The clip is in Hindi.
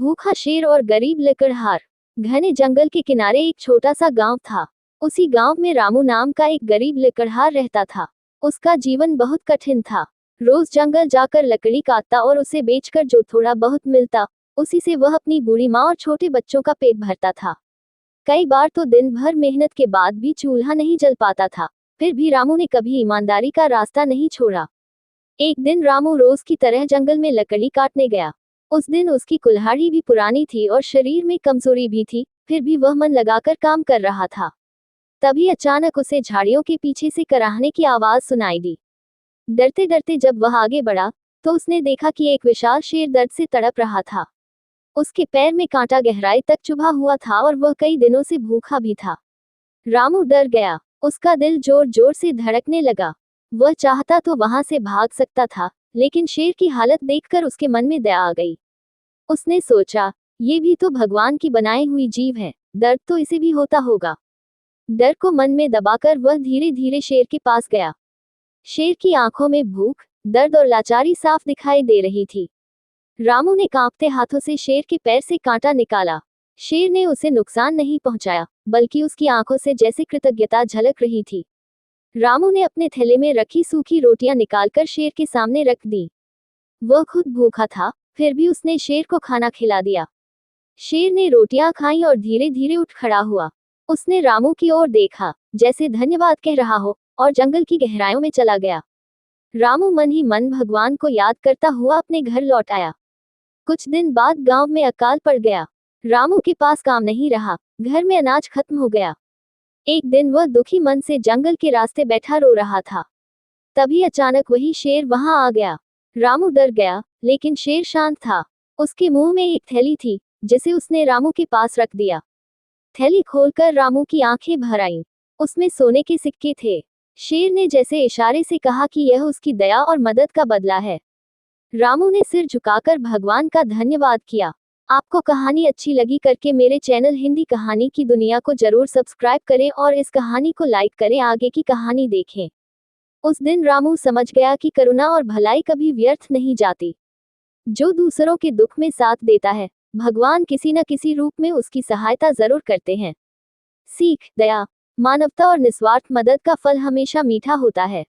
भूखा शेर और गरीब लकड़हार। घने जंगल के किनारे एक छोटा सा गांव था। उसी गांव में रामू नाम का एक गरीब लकड़हार रहता था। उसका जीवन बहुत कठिन था। रोज जंगल जाकर लकड़ी काटता और उसे बेचकर जो थोड़ा बहुत मिलता, उसी से वह अपनी बूढ़ी माँ और छोटे बच्चों का पेट भरता था। कई बार तो दिन भर मेहनत के बाद भी चूल्हा नहीं जल पाता था, फिर भी रामू ने कभी ईमानदारी का रास्ता नहीं छोड़ा। एक दिन रामू रोज की तरह जंगल में लकड़ी काटने गया। उस दिन उसकी कुल्हाड़ी भी पुरानी थी और शरीर में कमजोरी भी थी, फिर भी वह मन लगाकर काम कर रहा था। तभी अचानक उसे झाड़ियों के पीछे से कराहने की आवाज सुनाई दी। डरते डरते जब वह आगे बढ़ा, तो उसने देखा कि एक विशाल शेर दर्द से तड़प रहा था। उसके पैर में कांटा गहराई तक चुभा हुआ था और वह कई दिनों से भूखा भी था। रामू डर गया। उसका दिल जोर जोर से धड़कने लगा। वह चाहता तो वहां से भाग सकता था, लेकिन शेर की हालत देखकर उसके मन में दया आ गई। उसने सोचा, ये भी तो भगवान की बनाई हुई जीव है, दर्द तो इसे भी होता होगा। डर को मन में दबाकर वह धीरे धीरे शेर के पास गया। शेर की आंखों में भूख, दर्द और लाचारी साफ दिखाई दे रही थी। रामू ने कांपते हाथों से शेर के पैर से कांटा निकाला। शेर ने उसे नुकसान नहीं पहुंचाया, बल्कि उसकी आंखों से जैसे कृतज्ञता झलक रही थी। रामू ने अपने थैले में रखी सूखी रोटियां निकालकर शेर के सामने रख दी। वह खुद भूखा था, फिर भी उसने शेर को खाना खिला दिया। शेर ने रोटियां खाई और धीरे धीरे उठ खड़ा हुआ। उसने रामू की ओर देखा, जैसे धन्यवाद कह रहा हो, और जंगल की गहराइयों में चला गया। रामू मन ही मन भगवान को याद करता हुआ अपने घर लौट आया। कुछ दिन बाद गांव में अकाल पड़ गया। रामू के पास काम नहीं रहा, घर में अनाज खत्म हो गया। एक दिन वह दुखी मन से जंगल के रास्ते बैठा रो रहा था। तभी अचानक वही शेर वहां आ गया। रामू डर गया, लेकिन शेर शांत था। उसके मुंह में एक थैली थी, जिसे उसने रामू के पास रख दिया। थैली खोलकर रामू की आंखें भर आईं। उसमें सोने के सिक्के थे। शेर ने जैसे इशारे से कहा कि यह उसकी दया और मदद का बदला है। रामू ने सिर झुकाकर भगवान का धन्यवाद किया। आपको कहानी अच्छी लगी करके मेरे चैनल हिंदी कहानी की दुनिया को जरूर सब्सक्राइब करें और इस कहानी को लाइक करें। आगे की कहानी देखें। उस दिन रामू समझ गया कि करुणा और भलाई कभी व्यर्थ नहीं जाती। जो दूसरों के दुख में साथ देता है, भगवान किसी न किसी रूप में उसकी सहायता जरूर करते हैं। सीख, दया, मानवता और निस्वार्थ मदद का फल हमेशा मीठा होता है।